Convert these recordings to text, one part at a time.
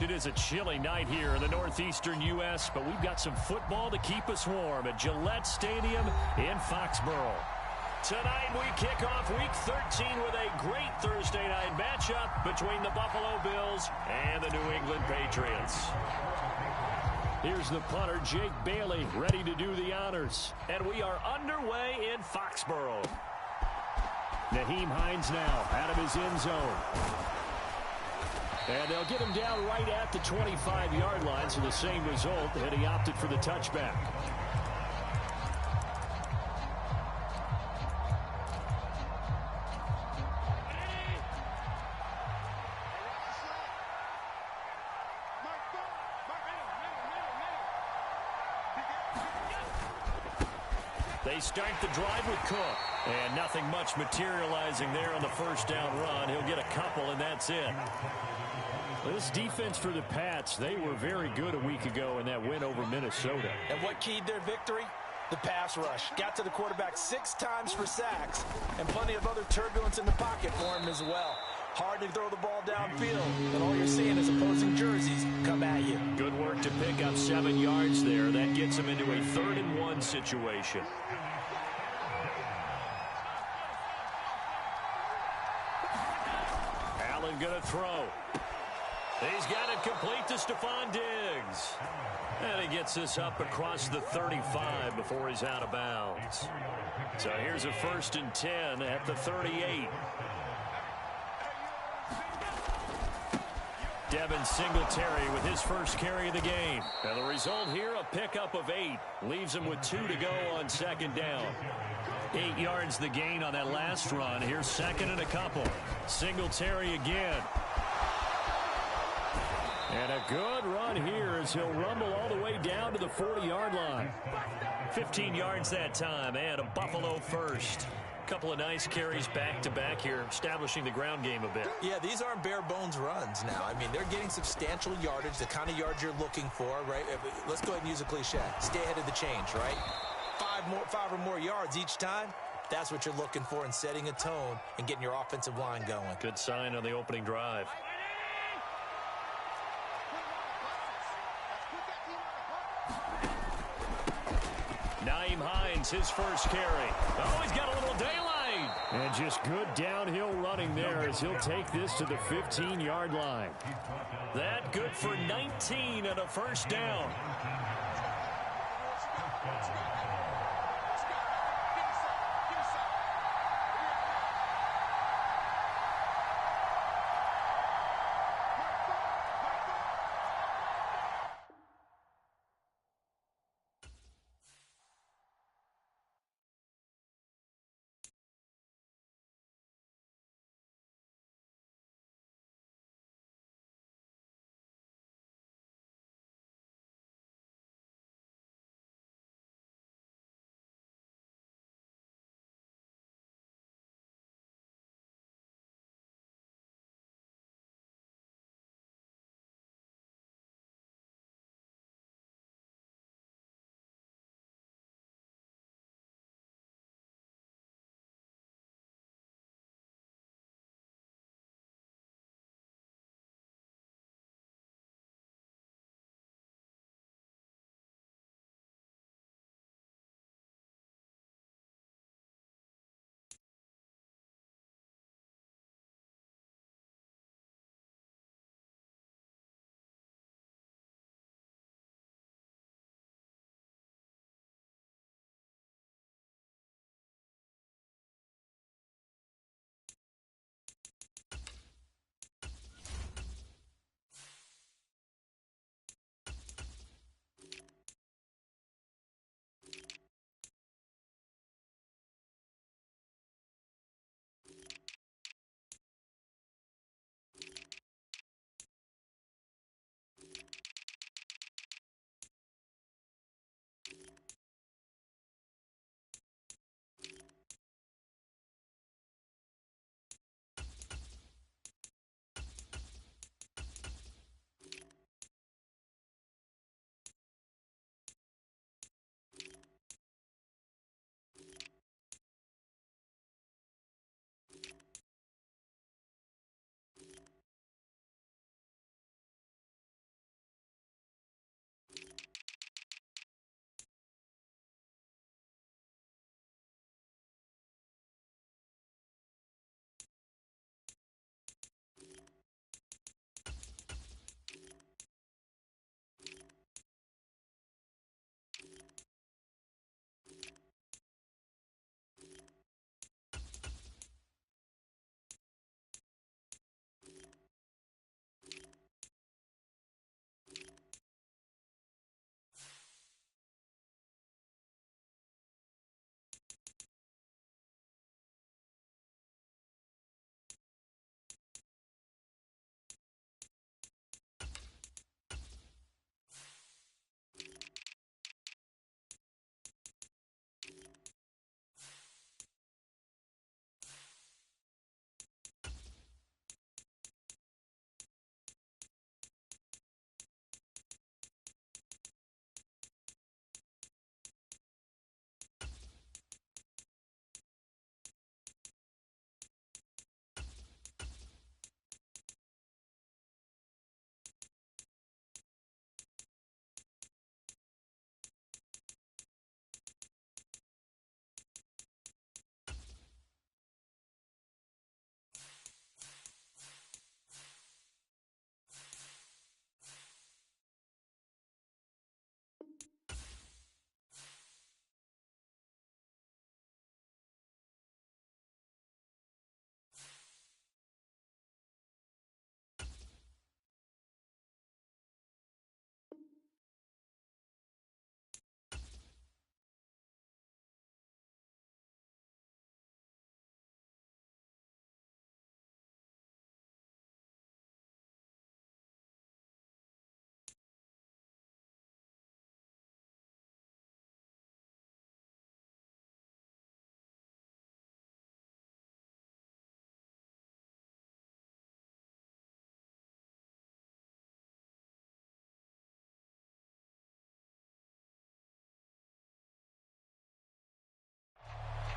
It is a chilly night here in the northeastern U.S., but we've got some football to keep us warm at Gillette Stadium in Foxborough. Tonight we kick off Week 13 with a great Thursday night matchup between the Buffalo Bills and the New England Patriots. Here's the punter, Jake Bailey, ready to do the honors. And we are underway in Foxborough. Nyheim Hines now out of his end zone. And they'll get him down right at the 25-yard line, so the same result, and he opted for the touchback. They start the drive with Cook. And nothing much materializing there on the first down run. He'll get a couple, and that's it. This defense for the Pats, they were very good a week ago in that win over Minnesota. And what keyed their victory? The pass rush. Got to the quarterback 6 times for sacks, and plenty of other turbulence in the pocket for him as well. Hard to throw the ball downfield, and all you're seeing is opposing jerseys come at you. Good work to pick up 7 yards there. That gets him into a 3rd-and-1 situation. Allen going to throw. He's got it complete to Stephon Diggs. And he gets this up across the 35 before he's out of bounds. So here's a 1st and 10 at the 38. Devin Singletary with his first carry of the game. And the result here, a pickup of 8. Leaves him with 2 to go on 2nd down. 8 yards the gain on that last run. Here's 2nd and a couple. Singletary again. And a good run here as he'll rumble all the way down to the 40-yard line. 15 yards that time, and a Buffalo first. Couple of nice carries back-to-back here, establishing the ground game a bit. Yeah, these aren't bare-bones runs now. I mean, they're getting substantial yardage, the kind of yards you're looking for, right? Let's go ahead and use a cliche. Stay ahead of the change, right? 5 or more yards each time. That's what you're looking for in setting a tone and getting your offensive line going. Good sign on the opening drive. Nyheim Hines, his first carry. Oh, he's got a little daylight. And just good downhill running there as he'll take this to the 15-yard line. That good for 19 and a 1st down.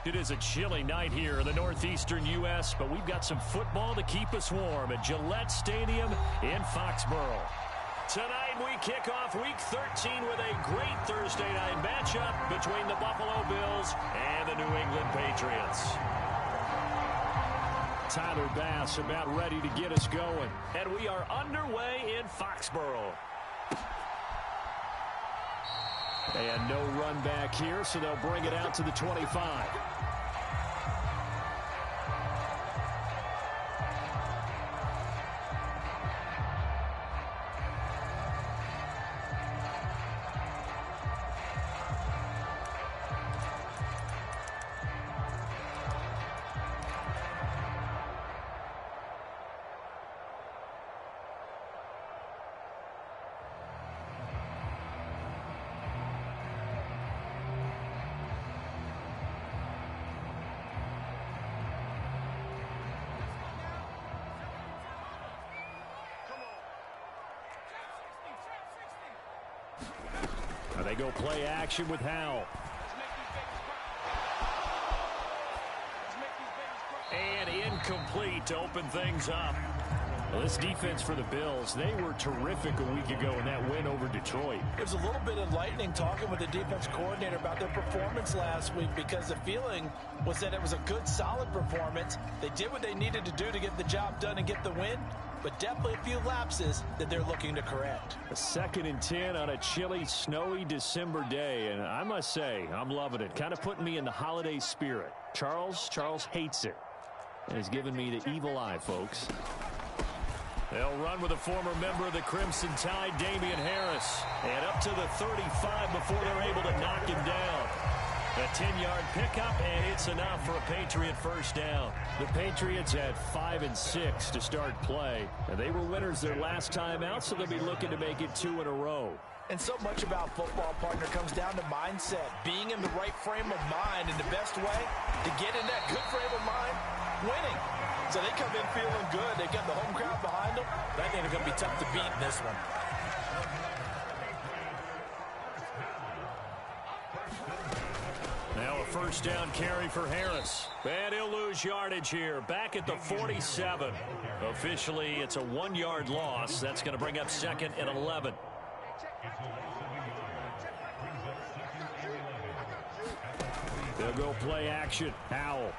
It is a chilly night here in the northeastern U.S., but we've got some football to keep us warm at Gillette Stadium in Foxborough. Tonight we kick off Week 13 with a great Thursday night matchup between the Buffalo Bills and the New England Patriots. Tyler Bass about ready to get us going. And we are underway in Foxborough. And no run back here, so they'll bring it out to the 25. They go play action with Howell. And incomplete to open things up. Well, this defense for the Bills, they were terrific a week ago in that win over Detroit. It was a little bit enlightening talking with the defense coordinator about their performance last week, because the feeling was that it was a good, solid performance. They did what they needed to do to get the job done and get the win, but definitely a few lapses that they're looking to correct. A 2nd and 10 on a chilly, snowy December day, and I must say, I'm loving it. Kind of putting me in the holiday spirit. Charles hates it, and has given me the evil eye, folks. They'll run with a former member of the Crimson Tide, Damian Harris, and up to the 35 before they're able to knock him down. A 10-yard pickup, and it's enough for a Patriot first down. The Patriots had 5 and 6 to start play, and they were winners their last time out, so they'll be looking to make it 2 in a row. And so much about football, partner, comes down to mindset, being in the right frame of mind, and the best way to get in that good frame of mind, winning. So they come in feeling good. They got the home crowd behind them. I think they're going to be tough to beat in this one. Now a first down carry for Harris. And he'll lose yardage here. Back at the 47. Officially, it's a 1-yard loss. That's going to bring up 2nd and 11. They'll go play action. Howell.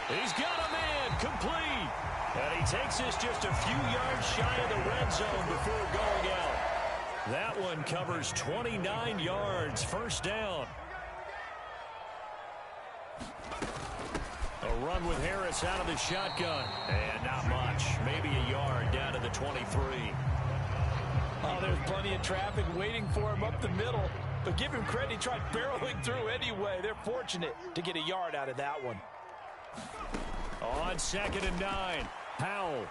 He's got a man complete. And he takes this just a few yards shy of the red zone before going out. That one covers 29 yards. First down. A run with Harris out of the shotgun. And not much. Maybe a yard down to the 23. Oh, there's plenty of traffic waiting for him up the middle. But give him credit, he tried barreling through anyway. They're fortunate to get a yard out of that one. On 2nd and 9, Howell.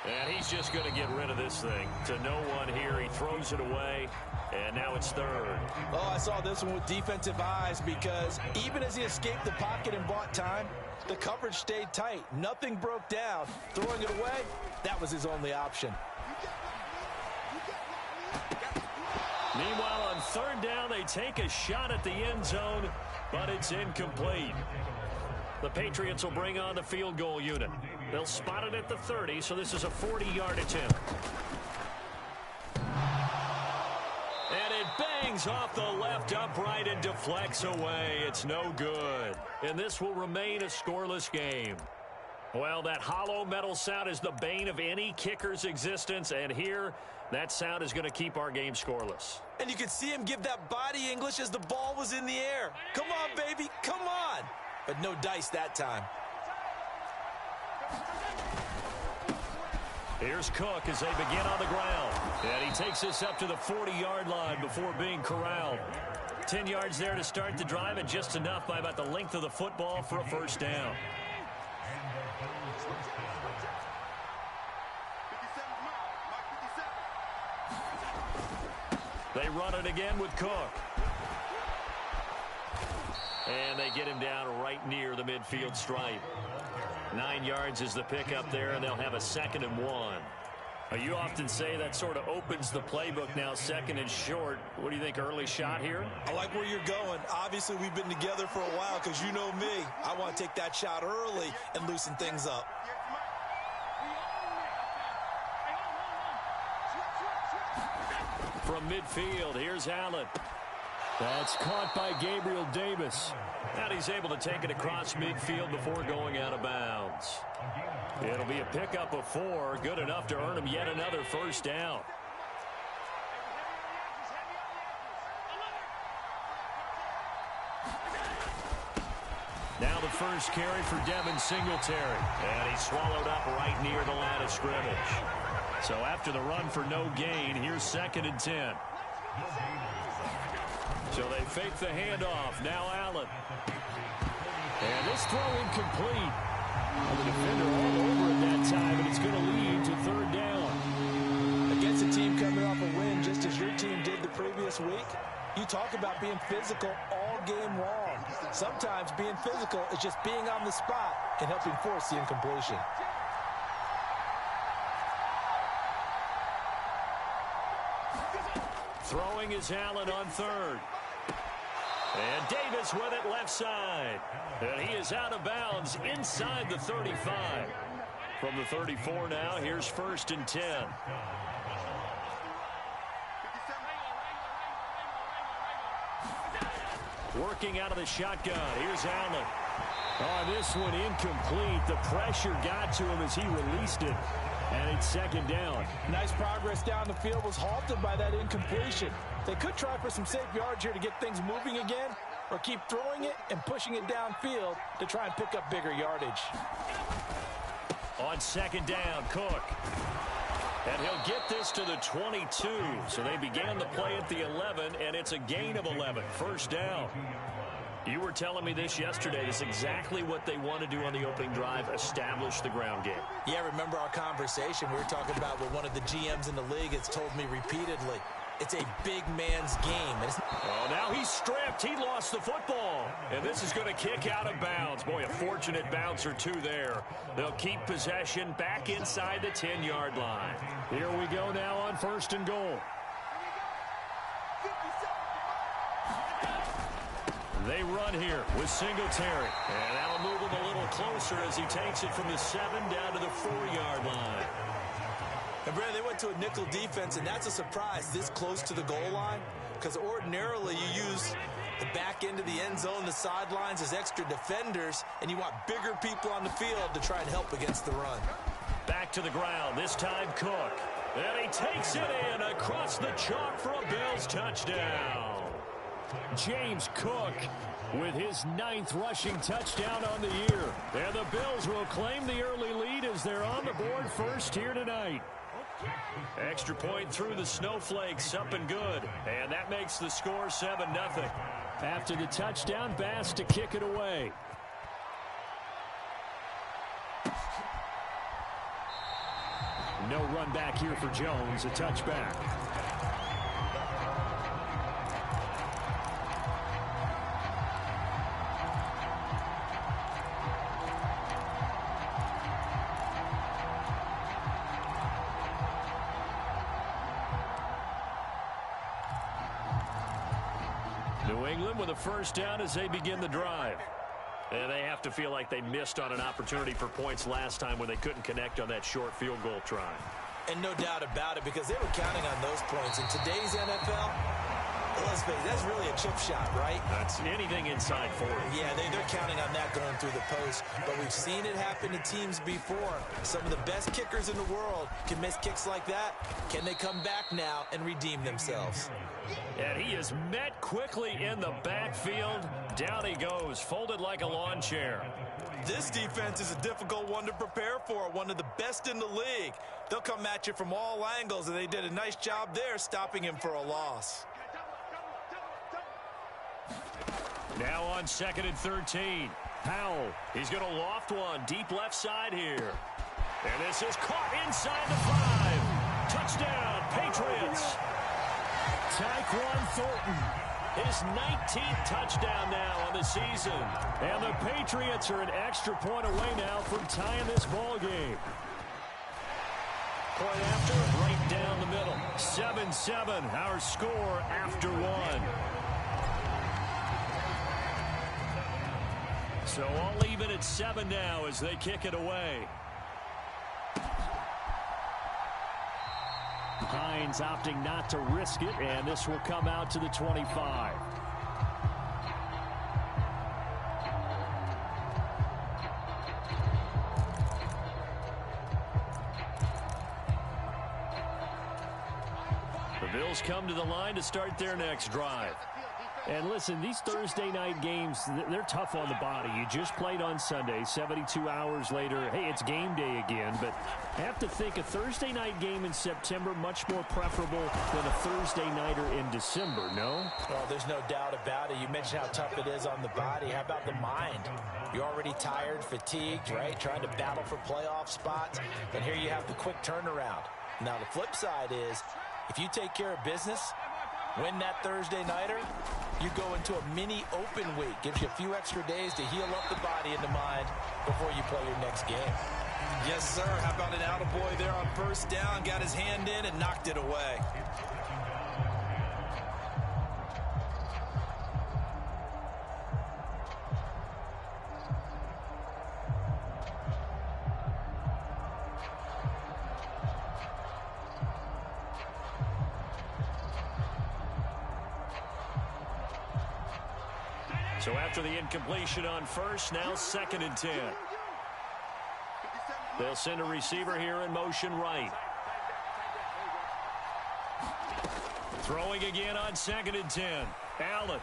And he's just going to get rid of this thing. To no one here. He throws it away. And now it's 3rd. Oh, I saw this one with defensive eyes, because even as he escaped the pocket and bought time, the coverage stayed tight. Nothing broke down. Throwing it away, that was his only option. Meanwhile, on 3rd down, they take a shot at the end zone, but it's incomplete. The Patriots will bring on the field goal unit. They'll spot it at the 30, so this is a 40-yard attempt. And it bangs off the left upright and deflects away. It's no good. And this will remain a scoreless game. Well, that hollow metal sound is the bane of any kicker's existence, and here, that sound is going to keep our game scoreless. And you could see him give that body English as the ball was in the air. Come on, baby, come on. But no dice that time. Here's Cook as they begin on the ground. And he takes this up to the 40-yard line before being corralled. 10 yards there to start the drive, and just enough by about the length of the football for a first down. They run it again with Cook. And they get him down right near the midfield stripe. 9 yards is the pickup there, and they'll have a 2nd and 1. You often say that sort of opens the playbook now, second and short. What do you think, early shot here? I like where you're going. Obviously, we've been together for a while because you know me. I want to take that shot early and loosen things up. From midfield, here's Allen. That's caught by Gabriel Davis. And he's able to take it across midfield before going out of bounds. It'll be a pickup of 4, good enough to earn him yet another first down. Now the first carry for Devin Singletary. And he's swallowed up right near the line of scrimmage. So after the run for no gain, here's 2nd and 10. So they fake the handoff. Now Allen. And this throw incomplete. The defender all over it that time, and it's going to lead to 3rd down. Against a team coming off a win, just as your team did the previous week, you talk about being physical all game long. Sometimes being physical is just being on the spot and helping force the incompletion. Throwing is Allen on 3rd. And Davis with it left side. And he is out of bounds inside the 35. From the 34 now, here's 1st and 10. Working out of the shotgun. Here's Allen. Oh, this one incomplete. The pressure got to him as he released it. And it's 2nd down. Nice progress down the field was halted by that incompletion. They could try for some safe yards here to get things moving again, or keep throwing it and pushing it downfield to try and pick up bigger yardage. On 2nd down, Cook. And he'll get this to the 22. So they began the play at the 11, and it's a gain of 11. First down. You were telling me this yesterday. This is exactly what they want to do on the opening drive, establish the ground game. Yeah, remember our conversation. We were talking about what one of the GMs in the league has told me repeatedly. It's a big man's game. Oh, now he's stripped. He lost the football. And this is going to kick out of bounds. Boy, a fortunate bounce or two there. They'll keep possession back inside the 10-yard line. Here we go now on 1st and goal. They run here with Singletary. And that'll move him a little closer as he takes it from the 7 down to the 4-yard line. And Brandon, they went to a nickel defense, and that's a surprise this close to the goal line, because ordinarily you use the back end of the end zone, the sidelines as extra defenders, and you want bigger people on the field to try and help against the run. Back to the ground, this time Cook. And he takes it in across the chalk for a Bills touchdown. James Cook with his 9th rushing touchdown on the year. And the Bills will claim the early lead as they're on the board first here tonight. Extra point through the snowflakes, up and good. And that makes the score 7-0. After the touchdown, Bass to kick it away. No run back here for Jones, a touchback. New England with a first down as they begin the drive. And they have to feel like they missed on an opportunity for points last time when they couldn't connect on that short field goal try. And no doubt about it, because they were counting on those points. In today's NFL, let's face it, that's really a chip shot, right? That's anything inside 40. Yeah, they're counting on that going through the post. But we've seen it happen to teams before. Some of the best kickers in the world can miss kicks like that. Can they come back now and redeem themselves? And he is met quickly in the backfield. Down he goes, folded like a lawn chair. This defense is a difficult one to prepare for, one of the best in the league. They'll come at you from all angles, and they did a nice job there stopping him for a loss. Now on 2nd and 13. Powell, he's going to loft one deep left side here. And this is caught inside the 5. Touchdown, Patriots. Tyquan Thornton, his 19th touchdown now on the season. And the Patriots are an extra point away now from tying this ball game. Point after, right down the middle. 7-7, our score after one. So all even at 7 now as they kick it away. Hines opting not to risk it, and this will come out to the 25. The Bills come to the line to start their next drive. And listen, these Thursday night games, they're tough on the body. You just played on Sunday, 72 hours later. Hey, it's game day again. But I have to think a Thursday night game in September much more preferable than a Thursday nighter in December, no? Well, there's no doubt about it. You mentioned how tough it is on the body. How about the mind? You're already tired, fatigued, right? Trying to battle for playoff spots. And here you have the quick turnaround. Now, the flip side is, if you take care of business, win that Thursday nighter, you go into a mini open week. Gives you a few extra days to heal up the body and the mind before you play your next game. Yes, sir. How about an attaboy there on first down? Got his hand in and knocked it away. So after the incompletion on first, now 2nd and 10. They'll send a receiver here in motion right. Throwing again on 2nd and 10. Allen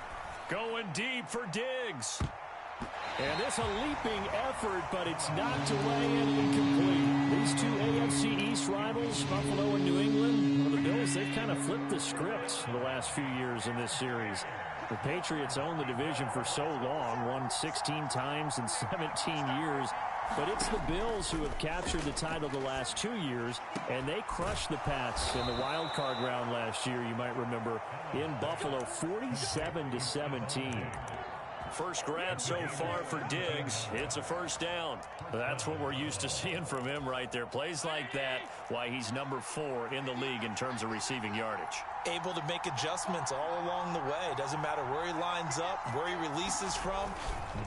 going deep for Diggs. And this a leaping effort, but it's knocked away and incomplete. These two AFC East rivals, Buffalo and New England, well, the Bills, they've kind of flipped the script the last few years in this series. The Patriots own the division for so long, won 16 times in 17 years. But it's the Bills who have captured the title the last 2 years, and they crushed the Pats in the wild card round last year, you might remember, in Buffalo, 47-17. First grab so far for Diggs. It's a first down. That's what we're used to seeing from him right there. Plays like that, why he's number 4 in the league in terms of receiving yardage. Able to make adjustments all along the way. Doesn't matter where he lines up, where he releases from.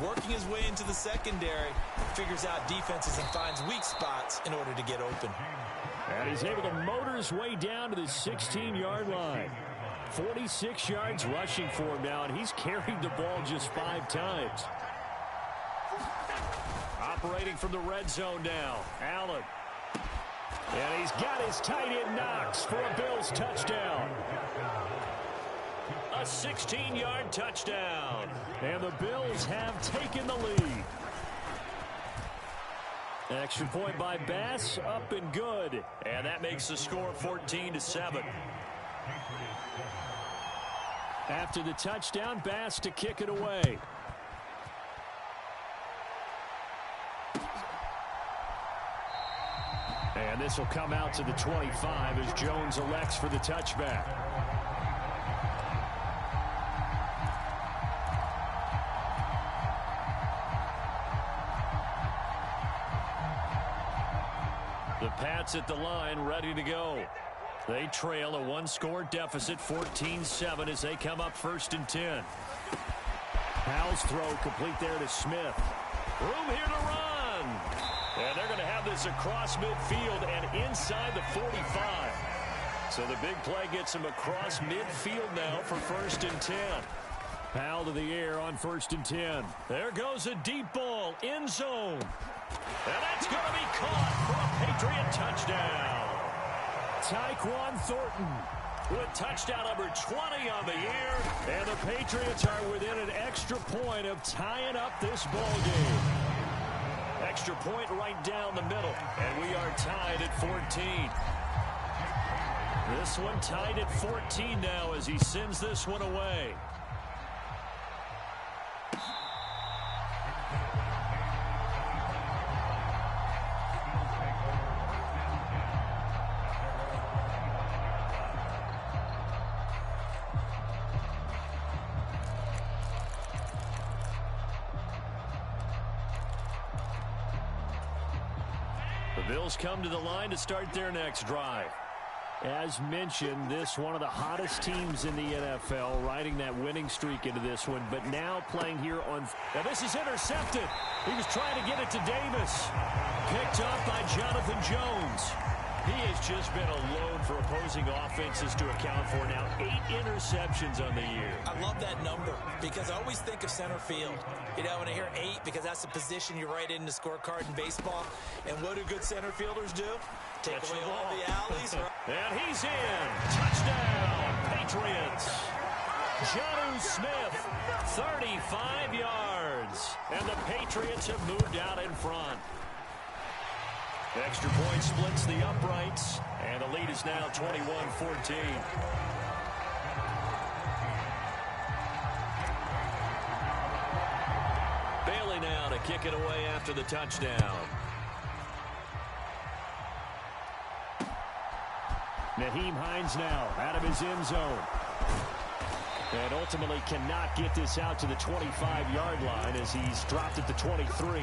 Working his way into the secondary, figures out defenses and finds weak spots in order to get open. And he's able to motor his way down to the 16-yard line. 46 yards rushing for him now, and he's carried the ball just 5 times. Operating from the red zone now, Allen. And he's got his tight end Knox for a Bills touchdown. A 16-yard touchdown. And the Bills have taken the lead. Extra point by Bass, up and good. And that makes the score 14-7. After the touchdown, Bass to kick it away. And this will come out to the 25 as Jones elects for the touchback. The Pats at the line, ready to go. They trail a 1-score deficit, 14-7, as they come up 1st and 10. Howell's throw complete there to Smith. Room here to run. And they're going to have this across midfield and inside the 45. So the big play gets him across midfield now for 1st and 10. Powell to the air on 1st and 10. There goes a deep ball, end zone. And that's going to be caught for a Patriot touchdown. Tyquan Thornton with touchdown number 20 on the year. And the Patriots are within an extra point of tying up this ball game. Extra point right down the middle. And we are tied at 14. This one tied at 14 now as he sends this one away. The Bills come to the line to start their next drive. As mentioned, this one of the hottest teams in the NFL, riding that winning streak into this one, but now playing here on... Now this is intercepted. He was trying to get it to Davis. Picked up by Jonathan Jones. He has just been a load for opposing offenses to account for now. 8 interceptions on the year. I love that number because I always think of center field. You know, when I hear 8, because that's the position you write in the scorecard in baseball. And what do good center fielders do? Take away all the alleys. And he's in. Touchdown, Patriots. Jonnu Smith, 35 yards. And the Patriots have moved out in front. Extra point splits the uprights, and the lead is now 21-14. Bailey now to kick it away after the touchdown. Nyheim Hines now out of his end zone. And ultimately cannot get this out to the 25-yard line as he's dropped at the 23.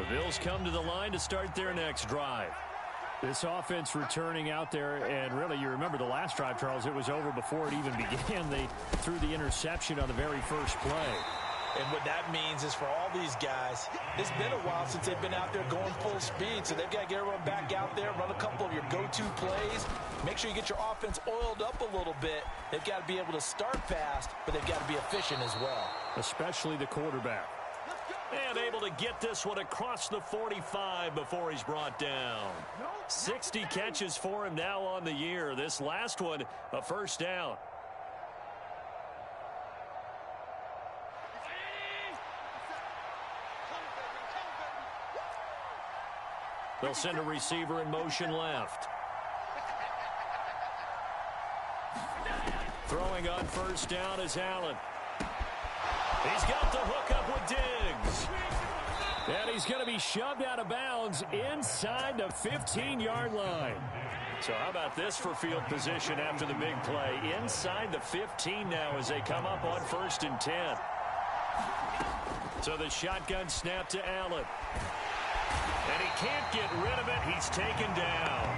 Bills come to the line to start their next drive. This offense returning out there, and really, you remember the last drive, Charles, it was over before it even began. They threw the interception on the very first play. And what that means is for all these guys, it's been a while since they've been out there going full speed, so they've got to get everyone back out there, run a couple of your go-to plays, make sure you get your offense oiled up a little bit. They've got to be able to start fast, but they've got to be efficient as well. Especially the quarterback. And able to get this one across the 45 before he's brought down. 60 catches for him now on the year. This last one, a first down. They'll send a receiver in motion left. Throwing on first down is Allen. He's got the hook up with Diggs. And he's going to be shoved out of bounds inside the 15-yard line. So how about this for field position after the big play? Inside the 15 now as they come up on 1st and 10. So the shotgun snap to Allen. And he can't get rid of it. He's taken down.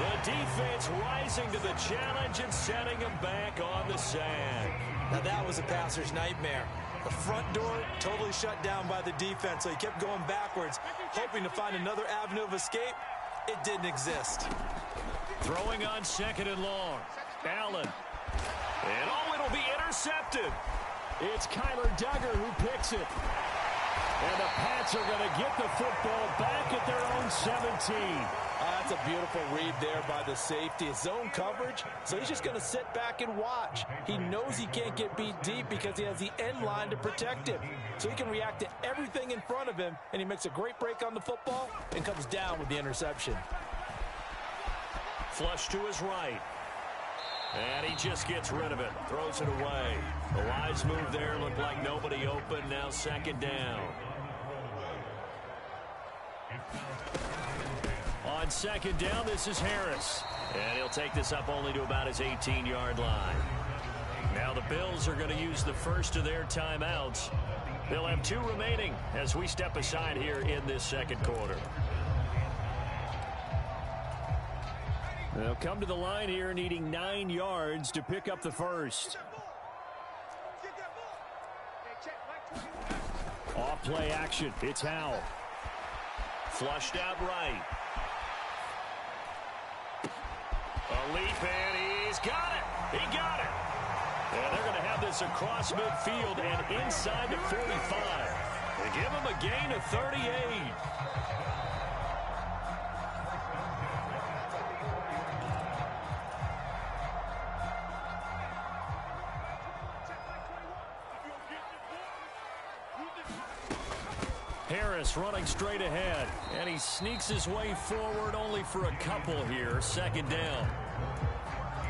The defense rising to the challenge and setting him back on the sand. Now that was a passer's nightmare. The front door totally shut down by the defense, so he kept going backwards, hoping to find another avenue of escape. It didn't exist. Throwing on 2nd and long. Allen. And it'll be intercepted. It's Kyler Duggar who picks it. And the Pats are going to get the football back at their own 17. That's a beautiful read there by the safety. It's zone coverage, so he's just going to sit back and watch. He knows he can't get beat deep because he has the end line to protect him. So he can react to everything in front of him, and he makes a great break on the football and comes down with the interception. Flush to his right. And he just gets rid of it. Throws it away. The wise move there. Looked like nobody open. Now 2nd down. On 2nd down, this is Harris. And he'll take this up only to about his 18-yard line. Now the Bills are going to use the first of their timeouts. They'll have 2 remaining as we step aside here in this 2nd quarter. They'll come to the line here needing 9 yards to pick up the first. Off play action. It's Howell. Flushed out right. A leap, and he's got it. He got it. And they're going to have this across midfield and inside the 45. They give him a gain of 38. Harris running straight ahead, and he sneaks his way forward only for a couple here. 2nd down.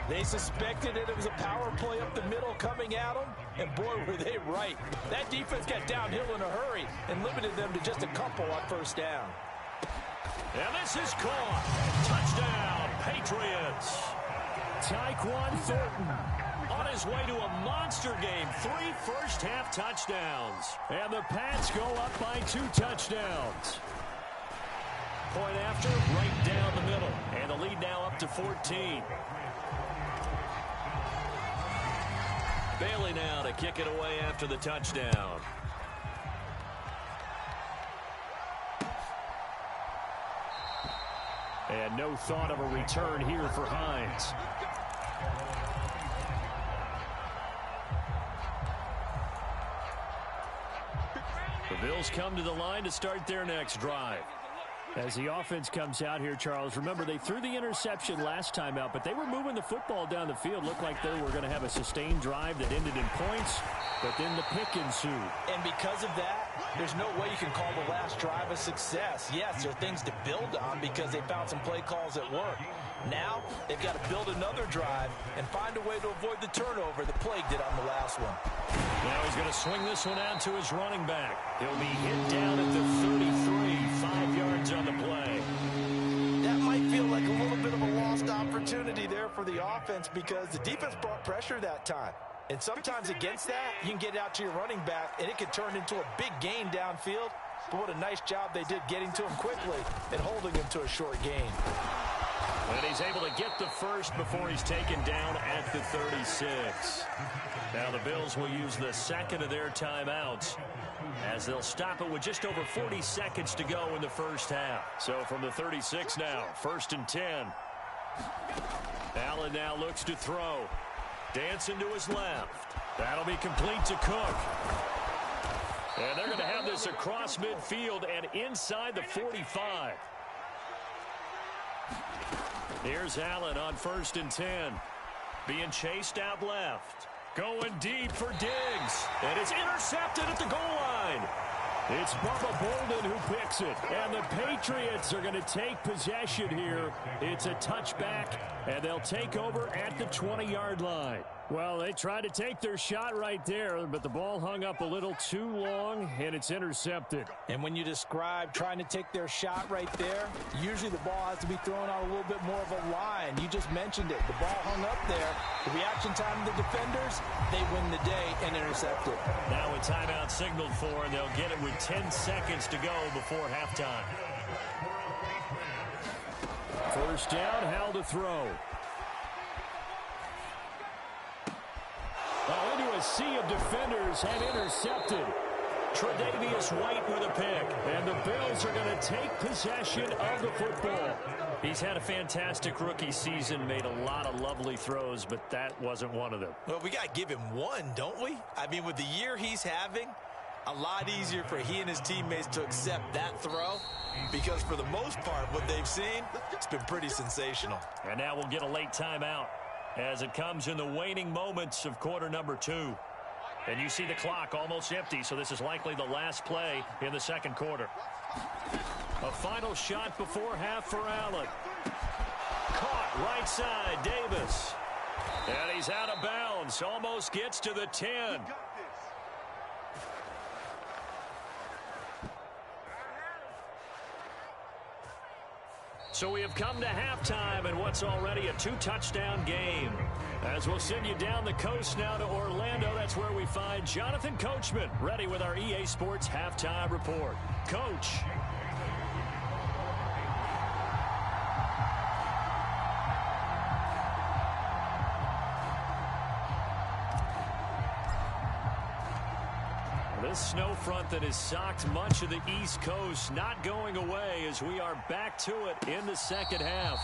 They suspected it was a power play up the middle coming at them, and boy, were they right. That defense got downhill in a hurry and limited them to just a couple on 1st down. And this is caught. Touchdown, Patriots. Tyquan Thornton on his way to a monster game. 3 first-half touchdowns. And the Pats go up by 2 touchdowns. Point after, right down the middle. And the lead now up to 14. Bailey now to kick it away after the touchdown. And no thought of a return here for Hines. The Bills come to the line to start their next drive. As the offense comes out here, Charles, remember they threw the interception last time out, but they were moving the football down the field. Looked like they were going to have a sustained drive that ended in points, but then the pick ensued. And because of that, there's no way you can call the last drive a success. Yes, there are things to build on because they found some play calls that work. Now, they've got to build another drive and find a way to avoid the turnover the plague did on the last one. Now he's going to swing this one out to his running back. He'll be hit down at the 33, 5 yards on the play. That might feel like a little bit of a lost opportunity there for the offense because the defense brought pressure that time. And sometimes against that, you can get out to your running back, and it could turn into a big gain downfield. But what a nice job they did getting to him quickly and holding him to a short gain. And he's able to get the first before he's taken down at the 36. Now the Bills will use the second of their timeouts as they'll stop it with just over 40 seconds to go in the first half. So from the 36 now, 1st and 10. Allen now looks to throw. Dancing to his left. That'll be complete to Cook. And they're going to have this across midfield and inside the 45. Here's Allen on 1st and 10. Being chased out left. Going deep for Diggs. And it's intercepted at the goal line. It's Bubba Bolden who picks it. And the Patriots are going to take possession here. It's a touchback, and they'll take over at the 20-yard line. Well, they tried to take their shot right there, but the ball hung up a little too long, and it's intercepted. And when you describe trying to take their shot right there, usually the ball has to be thrown out a little bit more of a line. You just mentioned it. The ball hung up there. The reaction time of the defenders, they win the day and intercept it. Now a timeout signaled for, and they'll get it with 10 seconds to go before halftime. First down, Howell to throw. Oh, into a sea of defenders have intercepted. Tre'Davious White with a pick. And the Bills are going to take possession of the football. He's had a fantastic rookie season, made a lot of lovely throws, but that wasn't one of them. Well, we got to give him one, don't we? I mean, with the year he's having, a lot easier for he and his teammates to accept that throw because for the most part, what they've seen, it's been pretty sensational. And now we'll get a late timeout as it comes in the waning moments of quarter number 2. And you see the clock almost empty, so this is likely the last play in the second quarter. A final shot before half for Allen. Caught right side, Davis. And he's out of bounds, almost gets to the 10. So we have come to halftime in what's already a 2-touchdown game. As we'll send you down the coast now to Orlando, that's where we find Jonathan Coachman ready with our EA Sports Halftime Report. Coach. This snow front that has socked much of the East Coast not going away as we are back to it in the second half.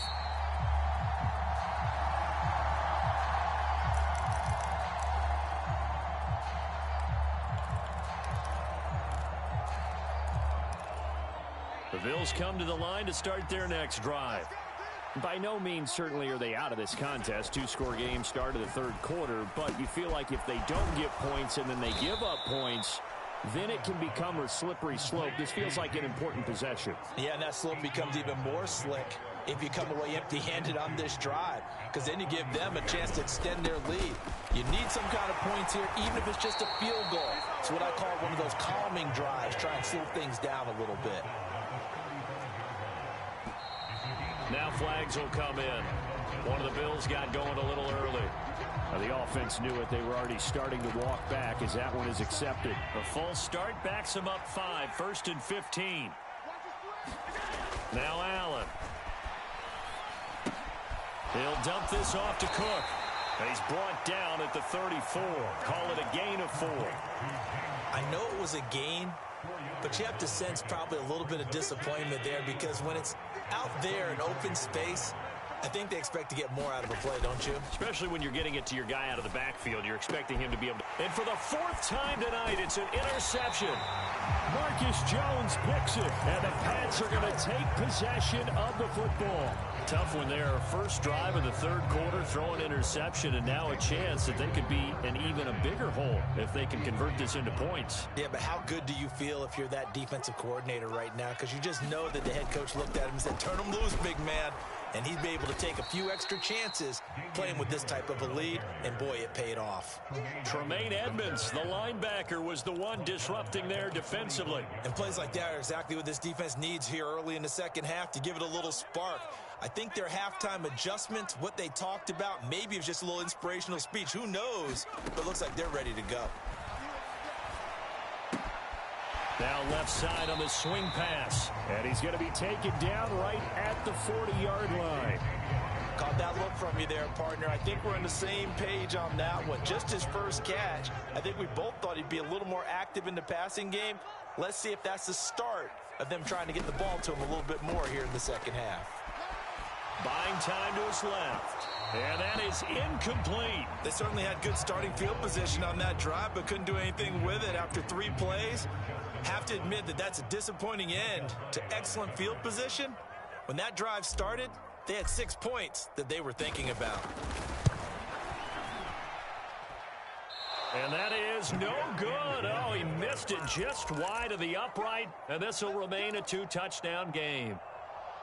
The Bills come to the line to start their next drive. By no means certainly are they out of this contest. 2-score game start of the third quarter, but you feel like if they don't get points and then they give up points, then it can become a slippery slope. This feels like an important possession. Yeah, and that slope becomes even more slick if you come away empty-handed on this drive, because then you give them a chance to extend their lead. You need some kind of points here, even if it's just a field goal. It's what I call one of those calming drives, try and slow things down a little bit. Now flags will come in. One of the Bills got going a little early. Now the offense knew it. They were already starting to walk back as that one is accepted. A false start backs them up 5. 1st and 15. Now Allen. He'll dump this off to Cook. He's brought down at the 34. Call it a gain of 4. I know it was a gain, but you have to sense probably a little bit of disappointment there, because when it's out there in open space, I think they expect to get more out of a play, don't you? Especially when you're getting it to your guy out of the backfield. You're expecting him to be able to. And for the 4th time tonight, it's an interception. Marcus Jones picks it, and the Pats are going to take possession of the football. Tough one there. First drive of the 3rd quarter, throw an interception, and now a chance that they could be in even a bigger hole if they can convert this into points. Yeah, but how good do you feel if you're that defensive coordinator right now? Because you just know that the head coach looked at him and said, turn him loose, big man. And he'd be able to take a few extra chances playing with this type of a lead, and boy, it paid off. Tremaine Edmonds, the linebacker, was the one disrupting there defensively. And plays like that are exactly what this defense needs here early in the second half to give it a little spark. I think their halftime adjustments, what they talked about, maybe it was just a little inspirational speech. Who knows? But it looks like they're ready to go. Now left side on the swing pass. And he's going to be taken down right at the 40-yard line. Caught that look from you there, partner. I think we're on the same page on that one. Just his first catch. I think we both thought he'd be a little more active in the passing game. Let's see if that's the start of them trying to get the ball to him a little bit more here in the second half. Buying time to his left. And that is incomplete. They certainly had good starting field position on that drive, but couldn't do anything with it after 3 plays. Have to admit that that's a disappointing end to excellent field position. When that drive started, they had 6 points that they were thinking about. And that is no good. Oh, he missed it just wide of the upright. And this will remain a 2-touchdown game.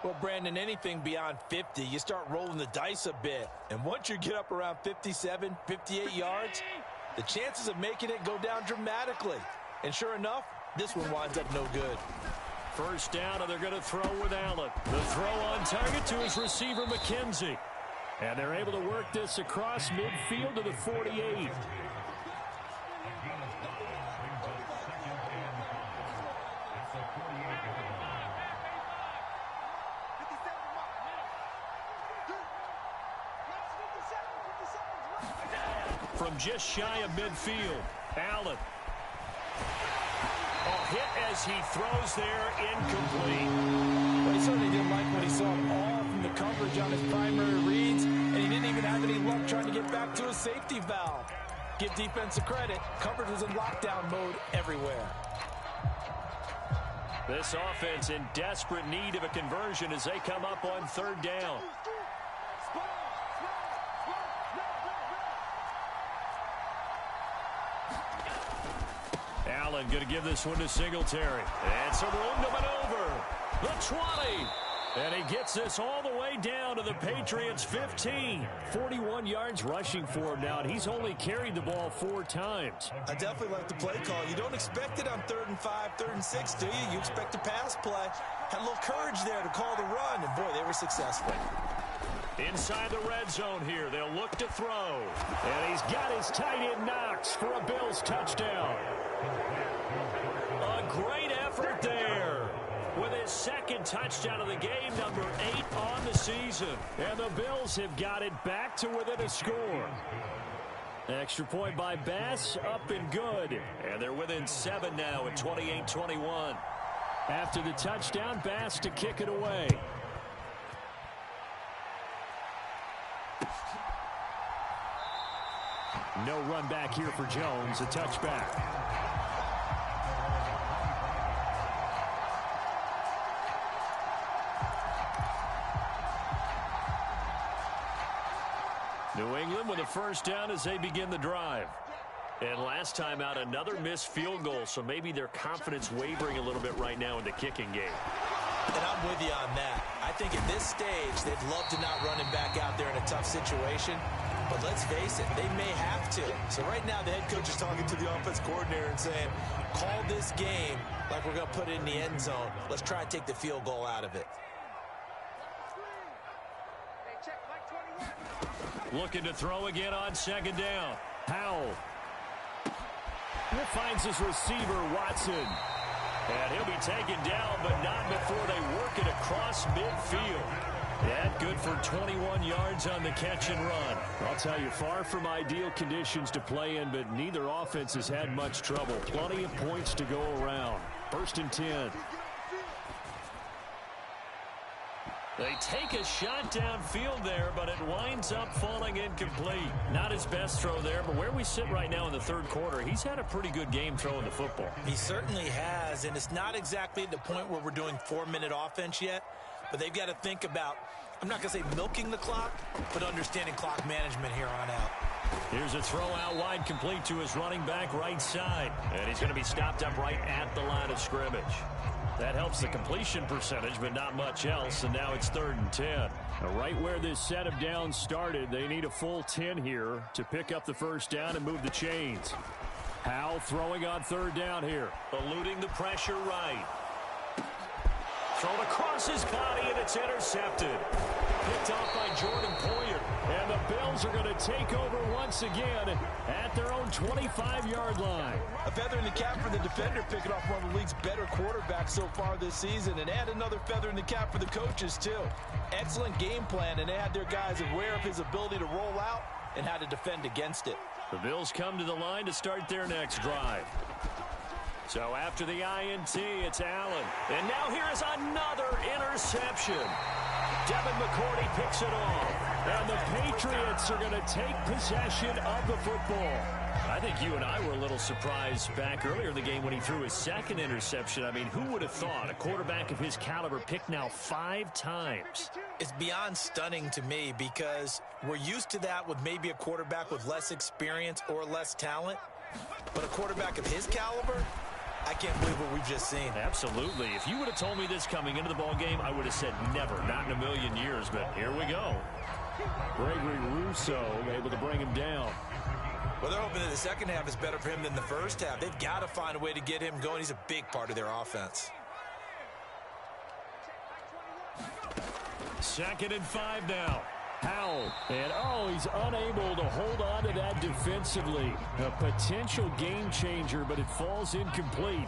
Well, Brandon, anything beyond 50, you start rolling the dice a bit. And once you get up around 57, 58 yards, the chances of making it go down dramatically. And sure enough, this one winds up no good. First down, and they're going to throw with Allen. The throw on target to his receiver, McKenzie. And they're able to work this across midfield to the 48. From just shy of midfield, Allen. Hit as he throws there, incomplete. Well, he certainly didn't like what he saw all from the coverage on his primary reads, and he didn't even have any luck trying to get back to his safety valve. Give defense a credit. Coverage was in lockdown mode everywhere. This offense in desperate need of a conversion as they come up on 3rd down. Allen going to give this one to Singletary. And some room to maneuver. The 20. And he gets this all the way down to the Patriots' 15. 41 yards rushing for him now, and he's only carried the ball 4 times. I definitely like the play call. You don't expect it on 3rd and 5, 3rd and 6, do you? You expect a pass play. Had a little courage there to call the run, and boy, they were successful. Inside the red zone here, they'll look to throw. And he's got his tight end Knox for a Bills touchdown. A great effort there with his 2nd touchdown of the game, number 8 on the season. And the Bills have got it back to within a score. Extra point by Bass, up and good. And they're within 7 now at 28-21. After the touchdown, Bass to kick it away. No run back here for Jones, a touchback. New England with a first down as they begin the drive. And last time out, another missed field goal, so maybe their confidence wavering a little bit right now in the kicking game. And I'm with you on that. I think at this stage, they'd love to not run him back out there in a tough situation. But let's face it, they may have to. So right now, the head coach is talking to the offense coordinator and saying, call this game like we're going to put it in the end zone. Let's try and take the field goal out of it. Looking to throw again on second down. Howell. Finds his receiver, Watson. And he'll be taken down, but not before they work it across midfield. That good for 21 yards on the catch and run. I'll tell you, far from ideal conditions to play in, but neither offense has had much trouble. Plenty of points to go around. 1st and 10. They take a shot downfield there, but it winds up falling incomplete. Not his best throw there, but where we sit right now in the 3rd quarter, he's had a pretty good game throwing the football. He certainly has, and it's not exactly at the point where we're doing 4-minute offense yet, but they've got to think about, I'm not going to say milking the clock, but understanding clock management here on out. Here's a throw out wide, complete to his running back right side, and he's going to be stopped up right at the line of scrimmage. That helps the completion percentage, but not much else, and now it's 3rd and 10. Now, right where this set of downs started, they need a full 10 here to pick up the 1st down and move the chains. Howell throwing on 3rd down here. Eluding the pressure right. Thrown across his body, and it's intercepted. Picked off by Jordan Poyer. And the Bills are going to take over once again at their own 25-yard line. A feather in the cap for the defender, picking off one of the league's better quarterbacks so far this season. And add another feather in the cap for the coaches, too. Excellent game plan, and they had their guys aware of his ability to roll out and how to defend against it. The Bills come to the line to start their next drive. So after the INT, it's Allen. And now here is another interception. Devin McCourty picks it off. And the Patriots are going to take possession of the football. I think you and I were a little surprised back earlier in the game when he threw his 2nd interception. I mean, who would have thought a quarterback of his caliber picked now 5 times? It's beyond stunning to me because we're used to that with maybe a quarterback with less experience or less talent. But a quarterback of his caliber, I can't believe what we've just seen. Absolutely. If you would have told me this coming into the ball game, I would have said never, not in a million years. But here we go. Gregory Rousseau able to bring him down. Well, they're hoping that the second half is better for him than the first half. They've got to find a way to get him going. He's a big part of their offense. 2nd and 5 now. Howell, and he's unable to hold on to that defensively. A potential game changer, but it falls incomplete.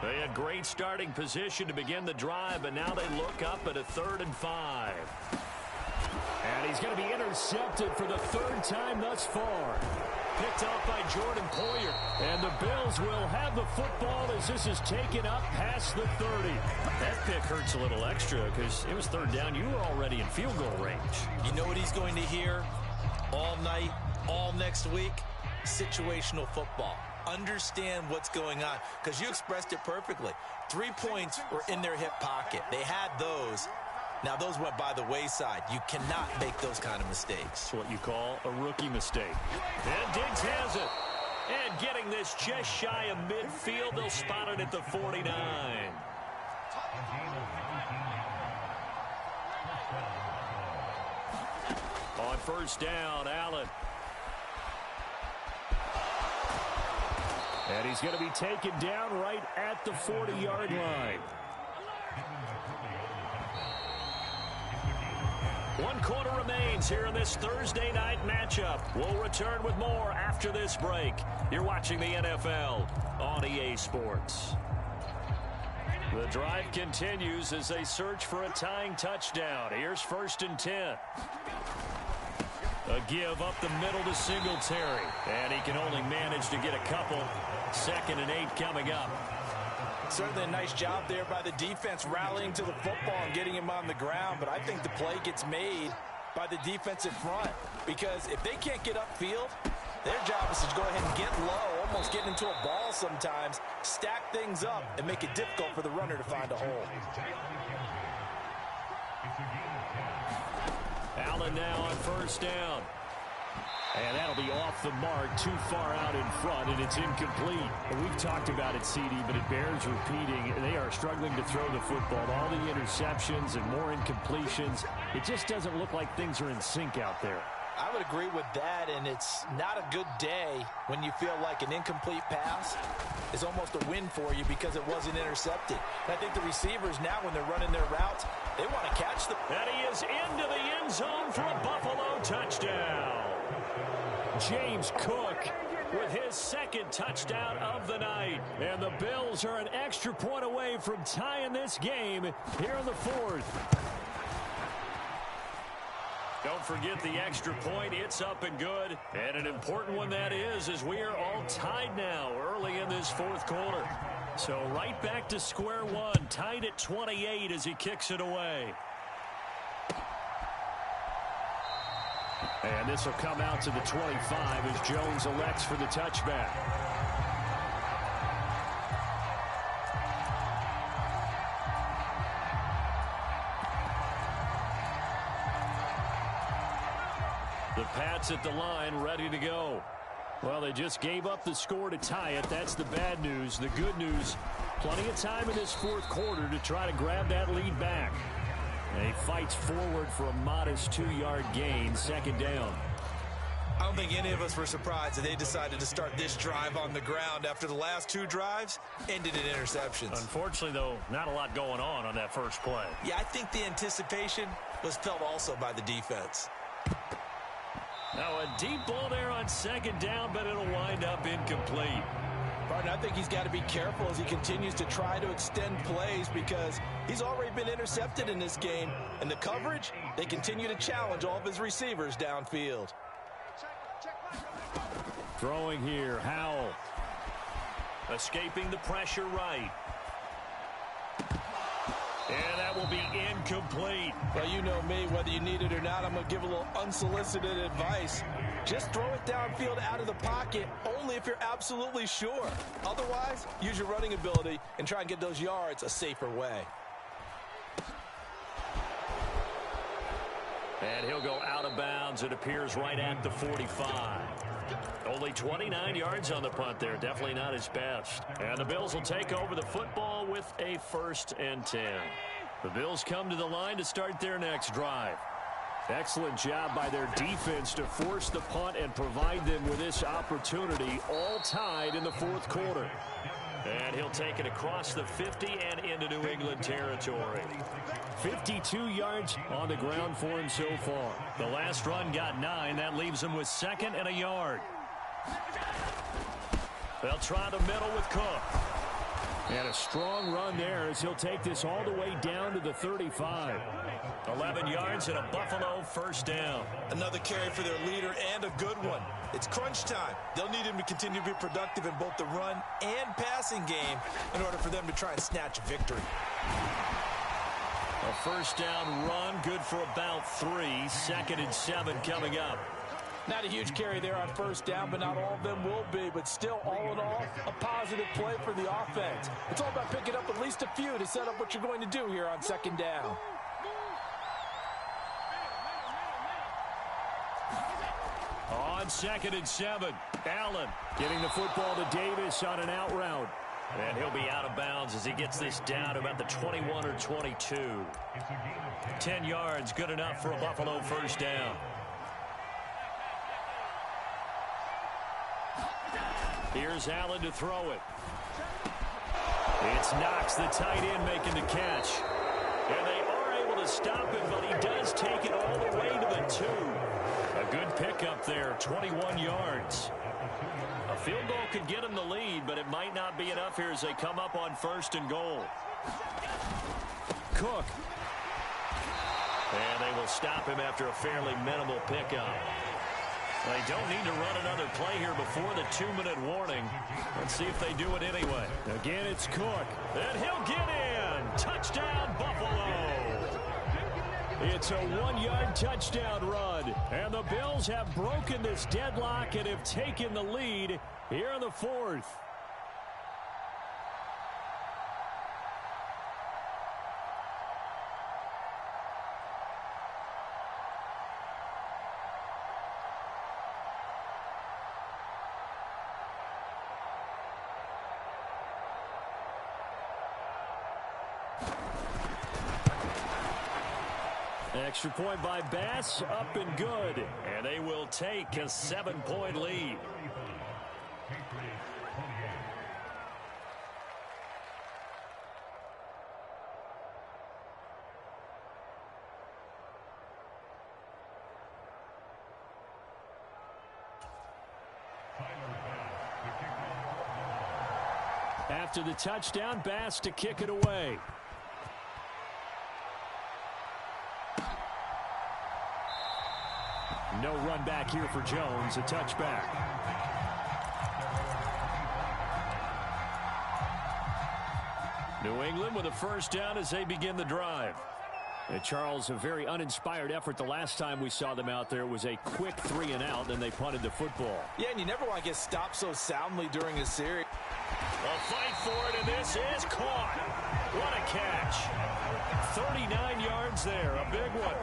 They had great starting position to begin the drive, but now they look up at a 3rd and 5. And he's going to be intercepted for the 3rd time thus far. Picked off by Jordan Poyer. And the Bills will have the football as this is taken up past the 30. That pick hurts a little extra because it was 3rd down. You were already in field goal range. You know what he's going to hear all night, all next week? Situational football. Understand what's going on because you expressed it perfectly. 3 points were in their hip pocket. They had those. Now, those went by the wayside. You cannot make those kind of mistakes. It's what you call a rookie mistake. And Diggs has it. And getting this just shy of midfield, they'll spot it at the 49. On 1st down, Allen. And he's going to be taken down right at the 40-yard line. 1 quarter remains here in this Thursday night matchup. We'll return with more after this break. You're watching the NFL on EA Sports. The drive continues as they search for a tying touchdown. Here's 1st and 10. A give up the middle to Singletary. And he can only manage to get a couple. 2nd and 8 coming up. Certainly a nice job there by the defense rallying to the football and getting him on the ground. But I think the play gets made by the defensive front because if they can't get upfield, their job is to go ahead and get low, almost get into a ball sometimes, stack things up, and make it difficult for the runner to find a hole. Allen now on 1st down. And that'll be off the mark, too far out in front, and it's incomplete. And we've talked about it, CD, but it bears repeating. They are struggling to throw the football. All the interceptions and more incompletions. It just doesn't look like things are in sync out there. I would agree with that, and it's not a good day when you feel like an incomplete pass is almost a win for you because it wasn't intercepted. And I think the receivers now, when they're running their routes, they want to catch them. And he is into the end zone for a Buffalo touchdown. James Cook with his second touchdown of the night. And the Bills are an extra point away from tying this game here in the fourth. Don't forget the extra point. It's up and good. And an important one that is, as we are all tied now early in this fourth quarter. So right back to square one, tied at 28 as he kicks it away. And this will come out to the 25 as Jones elects for the touchback. The Pats at the line, ready to go. Well, they just gave up the score to tie it. That's the bad news. The good news, plenty of time in this fourth quarter to try to grab that lead back. And he fights forward for a modest 2-yard gain, second down. I don't think any of us were surprised that they decided to start this drive on the ground after the last 2 drives ended in interceptions. Unfortunately, though, not a lot going on that first play. Yeah, I think the anticipation was felt also by the defense. Now a deep ball there on second down, but it'll wind up incomplete. Partner, I think he's got to be careful as he continues to try to extend plays because he's already been intercepted in this game. And the coverage, they continue to challenge all of his receivers downfield. Throwing here, Howell. Escaping the pressure right. And that will be incomplete. Well, you know me, whether you need it or not, I'm going to give a little unsolicited advice. Just throw it downfield out of the pocket only if you're absolutely sure. Otherwise, use your running ability and try and get those yards a safer way. And he'll go out of bounds. It appears right at the 45. Only 29 yards on the punt there. Definitely not his best. And the Bills will take over the football with a 1st and 10. The Bills come to the line to start their next drive. Excellent job by their defense to force the punt and provide them with this opportunity, all tied in the fourth quarter. And he'll take it across the 50 and into New England territory. 52 yards on the ground for him so far. The last run got 9. That leaves him with 2nd and a yard. They'll try the middle with Cook. And a strong run there as he'll take this all the way down to the 35. 11 yards and a Buffalo 1st down. Another carry for their leader and a good one. It's crunch time. They'll need him to continue to be productive in both the run and passing game in order for them to try and snatch a victory. A 1st down run, good for about 3. 2nd and 7 coming up. Not a huge carry there on 1st down, but not all of them will be. But still, all in all, a positive play for the offense. It's all about picking up at least a few to set up what you're going to do here on 2nd down. On 2nd and 7, Allen getting the football to Davis on an out route. And he'll be out of bounds as he gets this down to about the 21 or 22. 10 yards, good enough for a Buffalo 1st down. Here's Allen to throw it. It's Knox, the tight end, making the catch. And they are able to stop him, but he does take it all the way to the 2. A good pickup there, 21 yards. A field goal could get him the lead, but it might not be enough here as they come up on 1st and goal. Cook. And they will stop him after a fairly minimal pickup. They don't need to run another play here before the 2-minute warning. Let's see if they do it anyway. Again, it's Cook. And he'll get in. Touchdown, Buffalo. It's a 1-yard touchdown run. And the Bills have broken this deadlock and have taken the lead here in the fourth. Extra point by Bass, up and good. And they will take a 7-point lead. After the touchdown, Bass to kick it away. No run back here for Jones, a touchback. New England with a first down as they begin the drive. And Charles, a very uninspired effort the last time we saw them out there. It was a quick 3 and out, and they punted the football. Yeah, and you never want to get stopped so soundly during a series. A fight for it, and this is caught. What a catch. 39 yards there, a big one.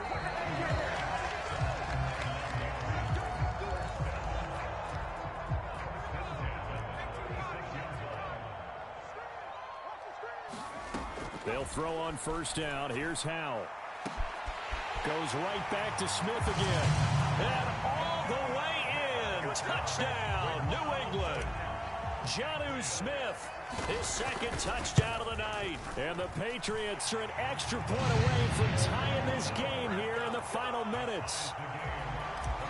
They'll throw on first down. Here's Howell. Goes right back to Smith again. And all the way in. Touchdown, New England. Jonnu Smith, his second touchdown of the night. And the Patriots are an extra point away from tying this game here in the final minutes.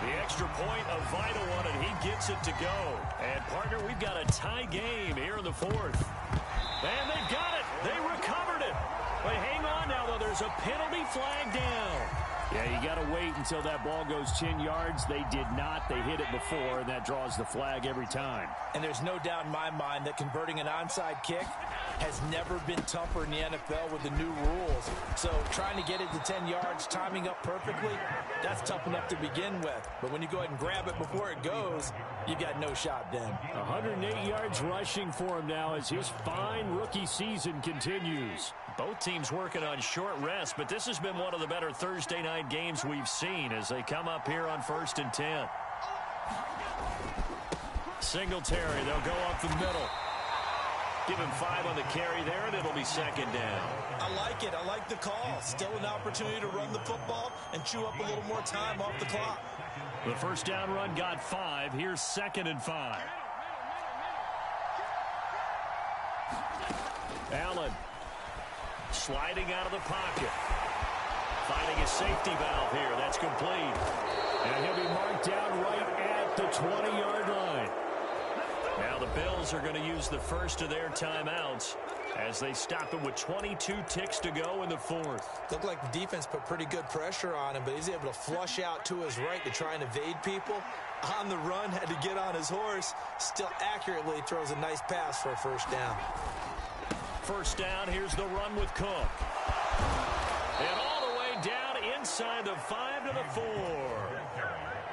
The extra point, a vital one, and he gets it to go. And, partner, we've got a tie game here in the fourth. And they've got it. They recovered it. But hang on now, though. There's a penalty flag down. Yeah, you got to wait until that ball goes 10 yards. They did not. They hit it before, and that draws the flag every time. And there's no doubt in my mind that converting an onside kick has never been tougher in the NFL with the new rules. So trying to get it to 10 yards, timing up perfectly, that's tough enough to begin with. But when you go ahead and grab it before it goes, you got no shot then. 108 yards rushing for him now as his fine rookie season continues. Both teams working on short rest, but this has been one of the better Thursday night games we've seen as they come up here on 1st and 10. Singletary, they'll go up the middle. Give him 5 on the carry there, and it'll be second down. I like it. I like the call. Still an opportunity to run the football and chew up a little more time off the clock. The first down run got 5. Here's 2nd and 5. Allen sliding out of the pocket. Finding a safety valve here. That's complete. And he'll be marked down right at the 20-yard line. Now the Bills are going to use the first of their timeouts as they stop him with 22 ticks to go in the fourth. Looked like the defense put pretty good pressure on him, but he's able to flush out to his right to try and evade people. On the run, had to get on his horse. Still accurately throws a nice pass for a first down. First down, here's the run with Cook. And all the way down inside the 5 to the 4.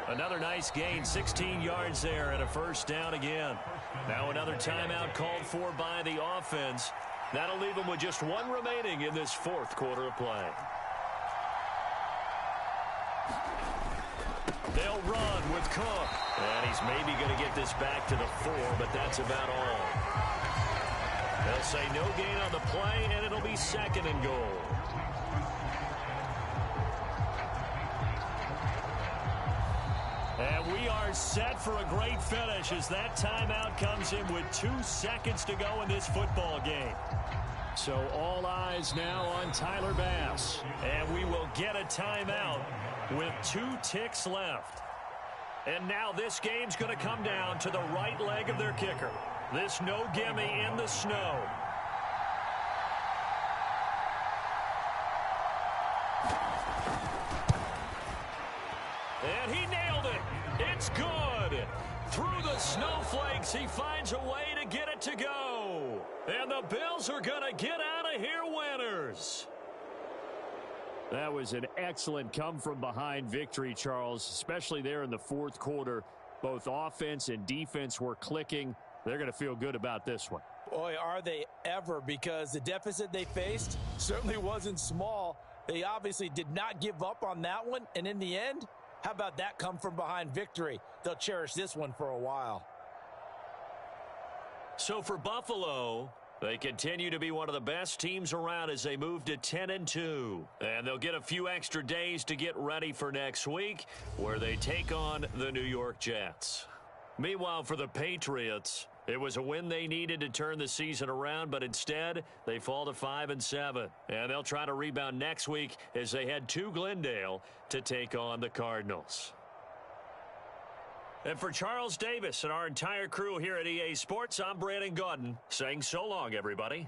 Another nice gain, 16 yards there and a first down again. Now another timeout called for by the offense. That'll leave them with just 1 remaining in this fourth quarter of play. They'll run with Cook. And he's maybe going to get this back to the 4, but that's about all. They'll say no gain on the play, and it'll be 2nd and goal. And we are set for a great finish as that timeout comes in with 2 seconds to go in this football game. So all eyes now on Tyler Bass. And we will get a timeout with 2 ticks left. And now this game's going to come down to the right leg of their kicker. This no gimme in the snow. And he nailed it. It's good. Through the snowflakes, he finds a way to get it to go. And the Bills are going to get out of here winners. That was an excellent come-from-behind victory, Charles, especially there in the fourth quarter. Both offense and defense were clicking. They're going to feel good about this one. Boy, are they ever, because the deficit they faced certainly wasn't small. They obviously did not give up on that one, and in the end, how about that come-from-behind victory? They'll cherish this one for a while. So for Buffalo, They continue to be one of the best teams around as they move to 10-2. And they'll get a few extra days to get ready for next week, where they take on the New York Jets. Meanwhile, for the Patriots, it was a win they needed to turn the season around, but instead they fall to 5-7. And they'll try to rebound next week as they head to Glendale to take on the Cardinals. And for Charles Davis and our entire crew here at EA Sports, I'm Brandon Gaudin saying so long, everybody.